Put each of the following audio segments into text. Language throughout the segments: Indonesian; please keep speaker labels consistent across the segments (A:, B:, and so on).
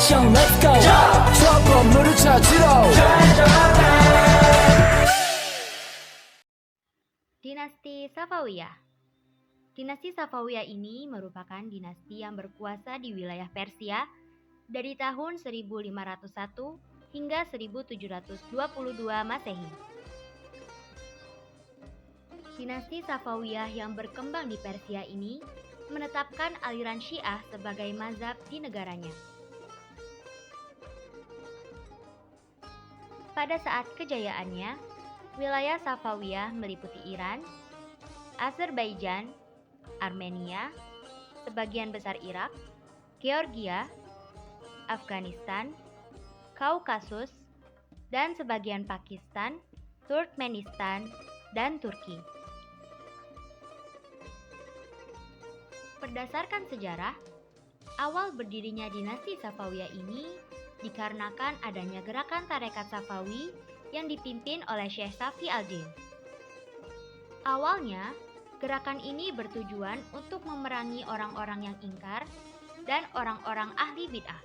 A: 액션 let's go 저 건물을 찾으러
B: Dinasti Safawiyah. Dinasti Safawiyah ini merupakan dinasti yang berkuasa di wilayah Persia dari tahun 1501 hingga 1722 Masehi. Dinasti Safawiyah yang berkembang di Persia ini menetapkan aliran Syiah sebagai mazhab di negaranya. Pada saat kejayaannya, wilayah Safawiyah meliputi Iran, Azerbaijan, Armenia, sebagian besar Irak, Georgia, Afghanistan, Kaukasus, dan sebagian Pakistan, Turkmenistan, dan Turki. Berdasarkan sejarah, awal berdirinya dinasti Safawiyah ini dikarenakan adanya gerakan tarekat Safawi yang dipimpin oleh Syekh Safi al-Din. Awalnya, gerakan ini bertujuan untuk memerangi orang-orang yang ingkar dan orang-orang ahli bid'ah.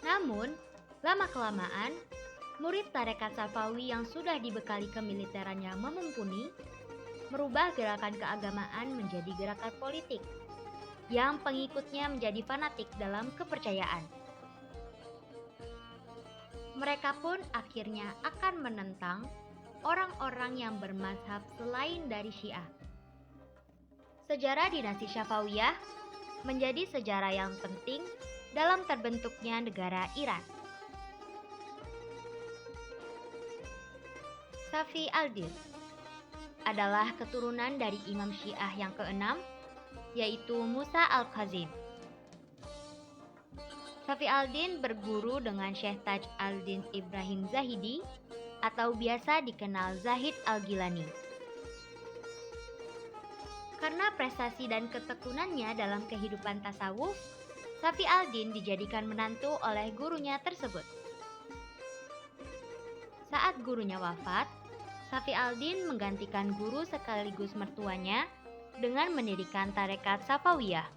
B: Namun, lama-kelamaan, murid tarekat Safawi yang sudah dibekali kemiliterannya memumpuni, merubah gerakan keagamaan menjadi gerakan politik, yang pengikutnya menjadi fanatik dalam kepercayaan. Mereka pun akhirnya akan menentang orang-orang yang bermazhab selain dari Syiah. Sejarah dinasti Safawiyah menjadi sejarah yang penting dalam terbentuknya negara Iran. Safi al-Din adalah keturunan dari Imam Syiah yang keenam, yaitu Musa al-Kazim. Safi al-Din berguru dengan Syekh Taj al-Din Ibrahim Zahidi atau biasa dikenal Zahid al-Gilani. Karena prestasi dan ketekunannya dalam kehidupan tasawuf, Safi al-Din dijadikan menantu oleh gurunya tersebut. Saat gurunya wafat, Safi al-Din menggantikan guru sekaligus mertuanya dengan mendirikan tarekat Safawiyah.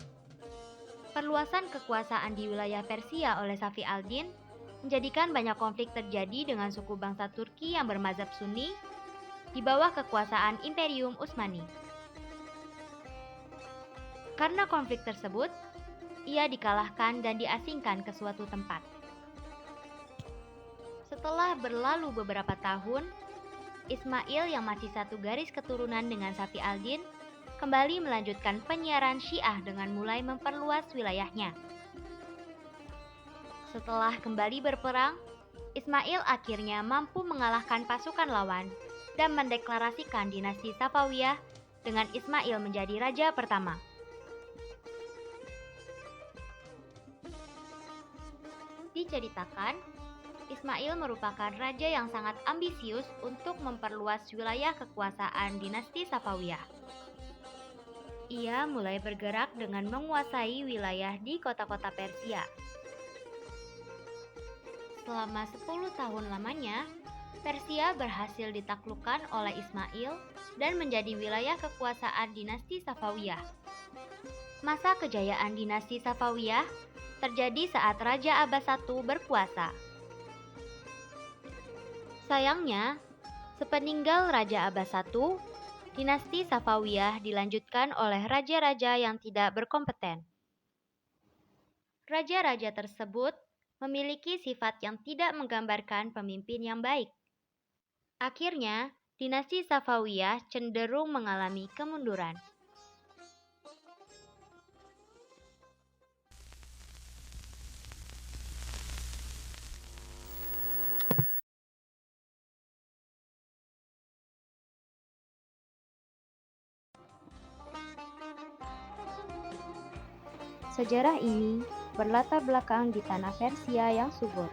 B: Perluasan kekuasaan di wilayah Persia oleh Safi al-Din menjadikan banyak konflik terjadi dengan suku bangsa Turki yang bermazhab Sunni di bawah kekuasaan Imperium Utsmani. Karena konflik tersebut, ia dikalahkan dan diasingkan ke suatu tempat. Setelah berlalu beberapa tahun, Ismail yang masih satu garis keturunan dengan Safi al-Din kembali melanjutkan penyiaran Syiah dengan mulai memperluas wilayahnya. Setelah kembali berperang, Ismail akhirnya mampu mengalahkan pasukan lawan dan mendeklarasikan dinasti Safawiyah dengan Ismail menjadi raja pertama. Diceritakan, Ismail merupakan raja yang sangat ambisius untuk memperluas wilayah kekuasaan dinasti Safawiyah. Ia mulai bergerak dengan menguasai wilayah di kota-kota Persia. Selama 10 tahun lamanya, Persia berhasil ditaklukkan oleh Ismail dan menjadi wilayah kekuasaan dinasti Safawiyah. Masa kejayaan dinasti Safawiyah terjadi saat Raja Abbas I berkuasa. Sayangnya, sepeninggal Raja Abbas I, dinasti Safawiyah dilanjutkan oleh raja-raja yang tidak berkompeten. Raja-raja tersebut memiliki sifat yang tidak menggambarkan pemimpin yang baik. Akhirnya, dinasti Safawiyah cenderung mengalami kemunduran. Sejarah ini berlatar belakang di tanah Persia yang subur.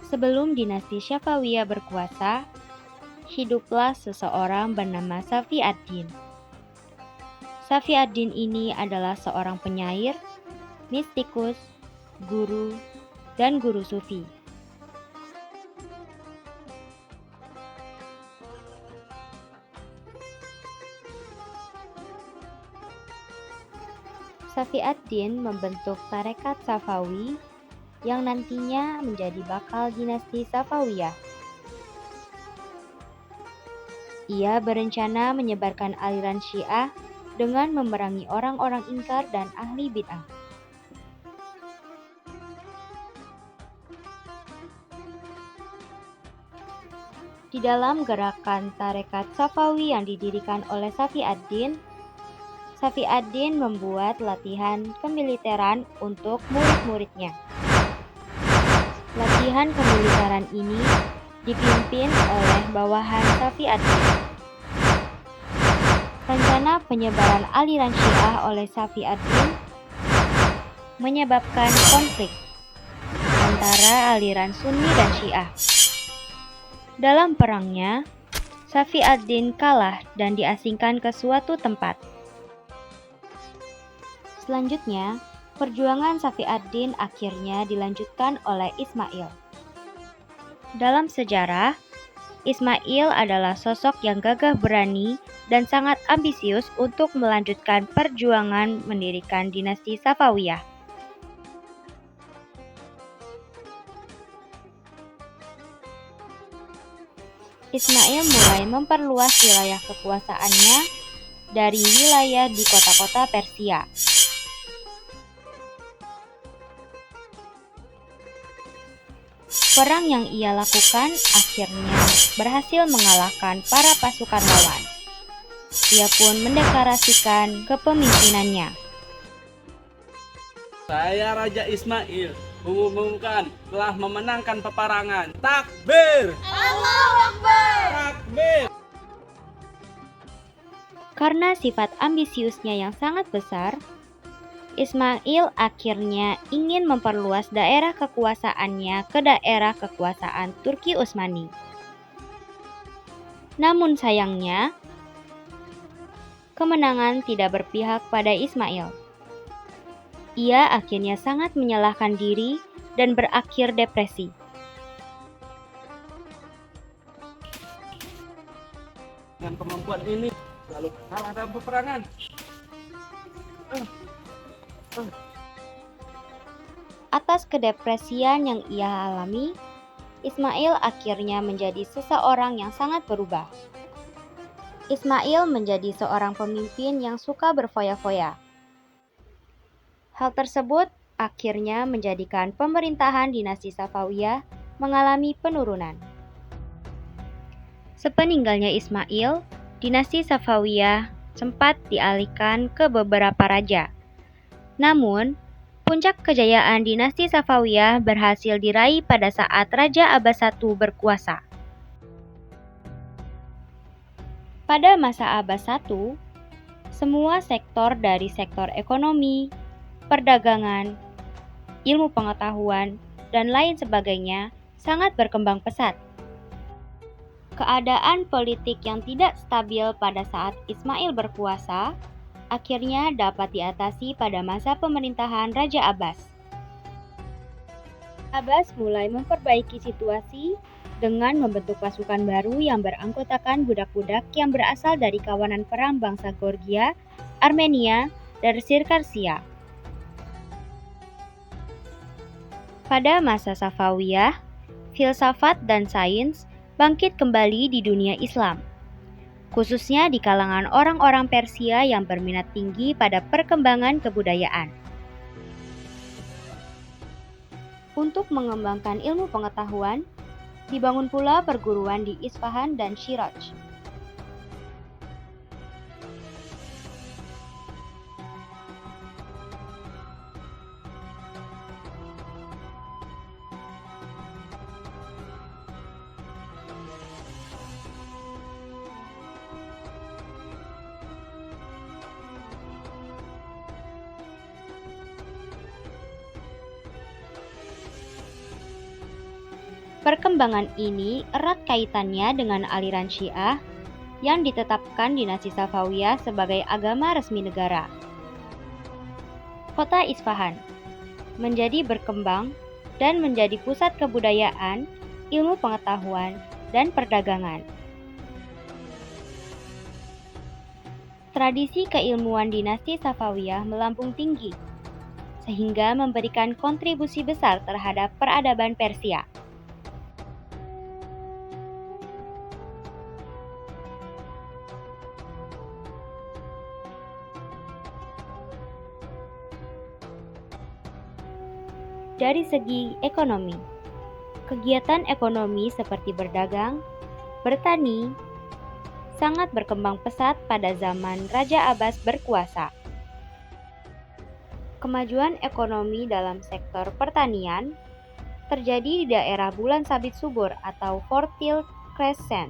B: Sebelum dinasti Safawiyah berkuasa, hiduplah seseorang bernama Safi ad-Din. Safi ad-Din ini adalah seorang penyair, mistikus, guru, dan guru sufi. Safi ad-Din membentuk tarekat Safawi yang nantinya menjadi bakal dinasti Safawiyah. Ia berencana menyebarkan aliran Syiah dengan memerangi orang-orang ingkar dan ahli bid'ah. Di dalam gerakan tarekat Safawi yang didirikan oleh Safi ad-Din, Safi ad-Din membuat latihan kemiliteran untuk murid-muridnya. Latihan kemiliteran ini dipimpin oleh bawahan Safi ad-Din. Rencana penyebaran aliran Syiah oleh Safi ad-Din menyebabkan konflik antara aliran Sunni dan Syiah. Dalam perangnya, Safi ad-Din kalah dan diasingkan ke suatu tempat. Selanjutnya, perjuangan Safi ad-Din akhirnya dilanjutkan oleh Ismail. Dalam sejarah, Ismail adalah sosok yang gagah berani dan sangat ambisius untuk melanjutkan perjuangan mendirikan dinasti Safawiyah. Ismail mulai memperluas wilayah kekuasaannya dari wilayah di kota-kota Persia. Perang yang ia lakukan akhirnya berhasil mengalahkan para pasukan lawan. Ia pun mendeklarasikan kepemimpinannya.
C: Saya Raja Ismail mengumumkan telah memenangkan peperangan. Takbir!
D: Allahu Akbar!
C: Takbir!
B: Karena sifat ambisiusnya yang sangat besar, Ismail akhirnya ingin memperluas daerah kekuasaannya ke daerah kekuasaan Turki Utsmani. Namun sayangnya, kemenangan tidak berpihak pada Ismail. Ia akhirnya sangat menyalahkan diri dan berakhir depresi.
C: Dengan kemampuan ini, lalu kalah dalam peperangan.
B: Atas kedepresian yang ia alami, Ismail akhirnya menjadi seseorang yang sangat berubah. Ismail menjadi seorang pemimpin yang suka berfoya-foya. Hal tersebut akhirnya menjadikan pemerintahan dinasti Safawiyah mengalami penurunan. Sepeninggalnya Ismail, dinasti Safawiyah sempat dialihkan ke beberapa raja. Namun, puncak kejayaan dinasti Safawiyah berhasil diraih pada saat Raja Abbas I berkuasa. Pada masa Abbas I, semua sektor dari sektor ekonomi, perdagangan, ilmu pengetahuan, dan lain sebagainya sangat berkembang pesat. Keadaan politik yang tidak stabil pada saat Ismail berkuasa akhirnya dapat diatasi pada masa pemerintahan Raja Abbas. Abbas mulai memperbaiki situasi dengan membentuk pasukan baru yang beranggotakan budak-budak yang berasal dari kawanan perang bangsa Georgia, Armenia, dan Sirkarsia. Pada masa Safawiyah, filsafat dan sains bangkit kembali di dunia Islam, khususnya di kalangan orang-orang Persia yang berminat tinggi pada perkembangan kebudayaan. Untuk mengembangkan ilmu pengetahuan, dibangun pula perguruan di Isfahan dan Shiraj. Perkembangan ini erat kaitannya dengan aliran Syiah yang ditetapkan dinasti Safawiyah sebagai agama resmi negara. Kota Isfahan menjadi berkembang dan menjadi pusat kebudayaan, ilmu pengetahuan, dan perdagangan. Tradisi keilmuan dinasti Safawiyah melambung tinggi, sehingga memberikan kontribusi besar terhadap peradaban Persia. Dari segi ekonomi, kegiatan ekonomi seperti berdagang, bertani, sangat berkembang pesat pada zaman Raja Abbas berkuasa. Kemajuan ekonomi dalam sektor pertanian terjadi di daerah bulan sabit subur atau Fertile Crescent.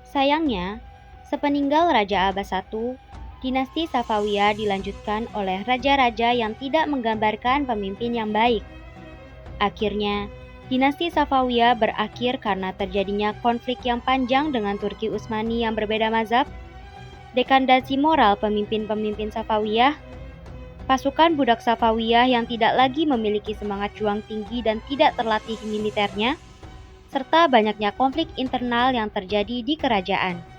B: Sayangnya, sepeninggal Raja Abbas I, dinasti Safawiyah dilanjutkan oleh raja-raja yang tidak menggambarkan pemimpin yang baik. Akhirnya, dinasti Safawiyah berakhir karena terjadinya konflik yang panjang dengan Turki Utsmani yang berbeda mazhab, dekadasi moral pemimpin-pemimpin Safawiyah, pasukan budak Safawiyah yang tidak lagi memiliki semangat juang tinggi dan tidak terlatih militernya, serta banyaknya konflik internal yang terjadi di kerajaan.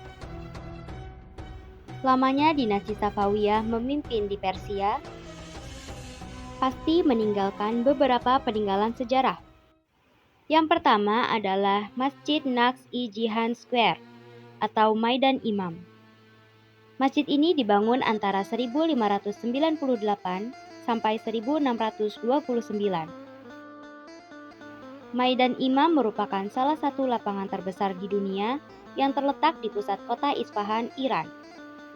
B: Lamanya dinasti Safawiyah memimpin di Persia pasti meninggalkan beberapa peninggalan sejarah. Yang pertama adalah Masjid Naqsh-i-Jihan Square atau Maidan Imam. Masjid ini dibangun antara 1598 sampai 1629. Maidan Imam merupakan salah satu lapangan terbesar di dunia yang terletak di pusat kota Isfahan, Iran.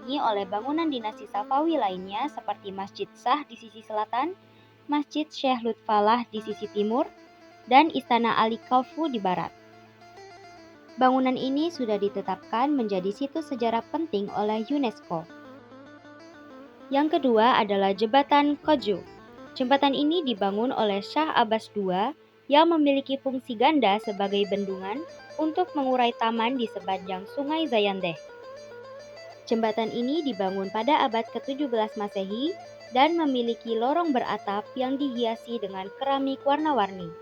B: Ini oleh bangunan dinasti Safawi lainnya seperti Masjid Shah di sisi selatan, Masjid Syekh Lutfallah di sisi timur, dan Istana Ali Kaffu di barat. Bangunan ini sudah ditetapkan menjadi situs sejarah penting oleh UNESCO. Yang kedua adalah Jembatan Koju. Jembatan ini dibangun oleh Shah Abbas II yang memiliki fungsi ganda sebagai bendungan untuk mengurai taman di sepanjang Sungai Zayandeh. Jembatan ini dibangun pada abad ke-17 Masehi dan memiliki lorong beratap yang dihiasi dengan keramik warna-warni.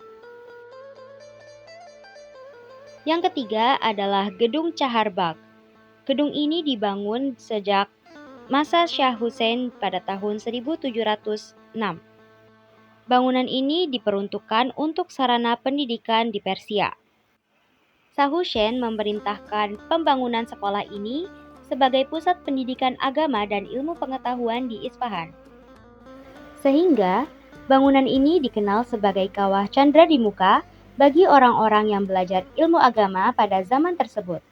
B: Yang ketiga adalah Gedung Chaharbagh. Gedung ini dibangun sejak masa Shah Hussein pada tahun 1706. Bangunan ini diperuntukkan untuk sarana pendidikan di Persia. Shah Hussein memerintahkan pembangunan sekolah ini sebagai pusat pendidikan agama dan ilmu pengetahuan di Isfahan. Sehingga, bangunan ini dikenal sebagai kawah candra di muka bagi orang-orang yang belajar ilmu agama pada zaman tersebut.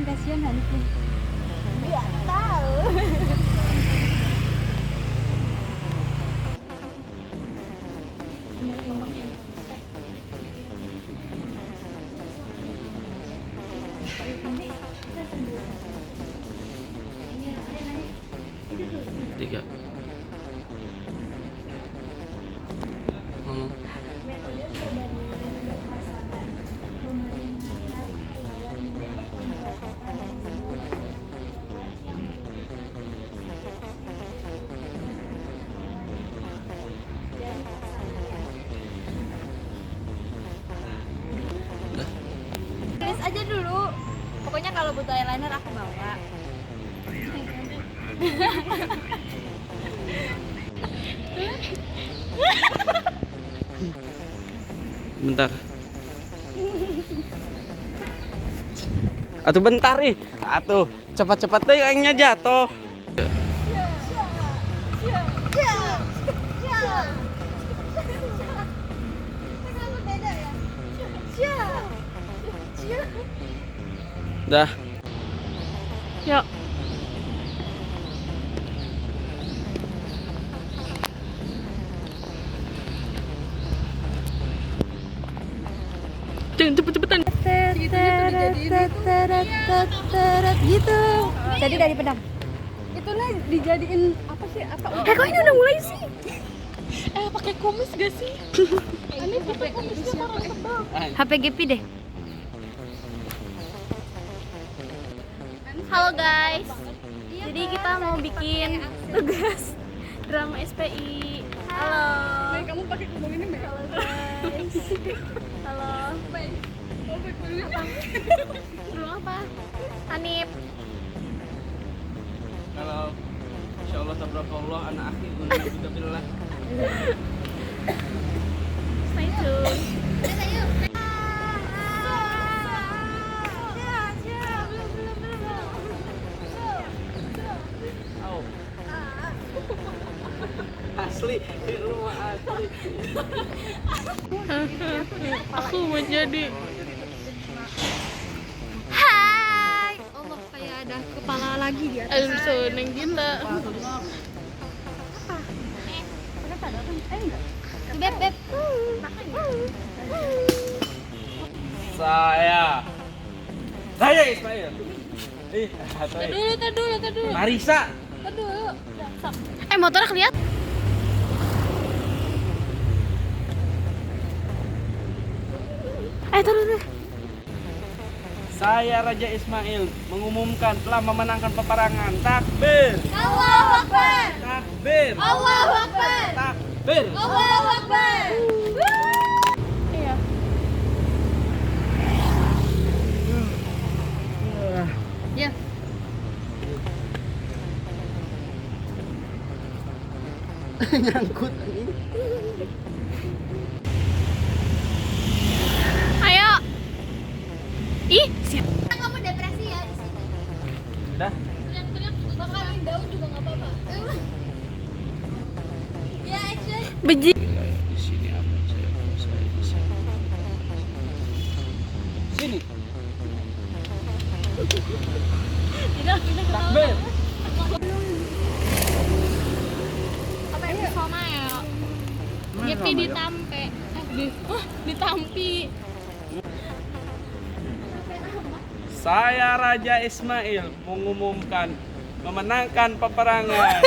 D: kasihan Hanifnya. Dia tahu.
C: Tiga.
D: Tulis aja dulu. Pokoknya kalau butuh eyeliner aku bawa.
C: Bentar. Atuh bentar ih. Atuh, cepat-cepat deh kayaknya jatuh. Dah. Yuk. Jangan cepet-cepetan.
D: Gitu. Jadi dari pedang.
E: Itulah dijadiin apa sih? Apa?
D: Kok ini udah mulai sih?
E: Pakai kumis gak sih? Ini pakai kumisnya kurang tebal.
B: HP GP deh.
E: Halo guys. Jadi kita mau bikin tugas drama SPI. Halo. Kamu pakai kerudung ini, Mbak? Halo guys. Halo. Baik. Kerudung apa? Hanif.
C: Kalau insyaallah tabarakallah anak akhir alhamdulillah.
E: Stay tune.
C: Asli, rumah asli.
E: Aku mau jadi.
D: Hai. Allah, kayak ada kepala lagi di atas.
E: Elso neng kita.
D: Beb, beb.
C: Saya Ismail.
E: Tar dulu.
C: Marisa.
E: Tar dulu. Motornya kelihatan. Terus.
C: Saya Raja Ismail mengumumkan telah memenangkan peperangan. Takbir.
D: Allahu Akbar.
C: Takbir.
D: Allahu Akbar.
C: Takbir.
D: Allahu Akbar.
E: Iya. Ya.
C: Nyangkut ini.
E: Ayo. Ih,
D: Kamu depresi ya di sini.
C: Dah.
D: Teriak-teriak bakalan daun juga enggak apa-apa. Ya, action.
E: beji.
C: Di sini apa saya di sini. Sini. Takbir.
E: Apa yang pesona ya? GP ditampe. Ditampi.
C: Saya Raja Ismail mengumumkan memenangkan peperangan.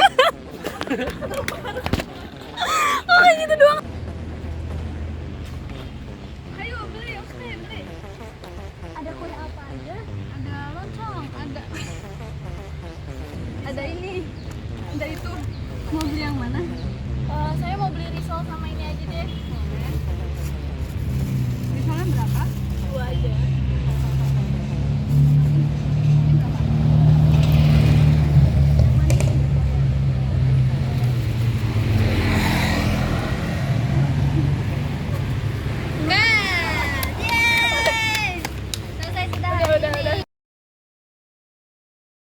E: Gitu doang.
D: Ayo beli, beli. Ada kue apa aja?
E: Ada loncong, ada ini, ada itu. Mau beli yang mana?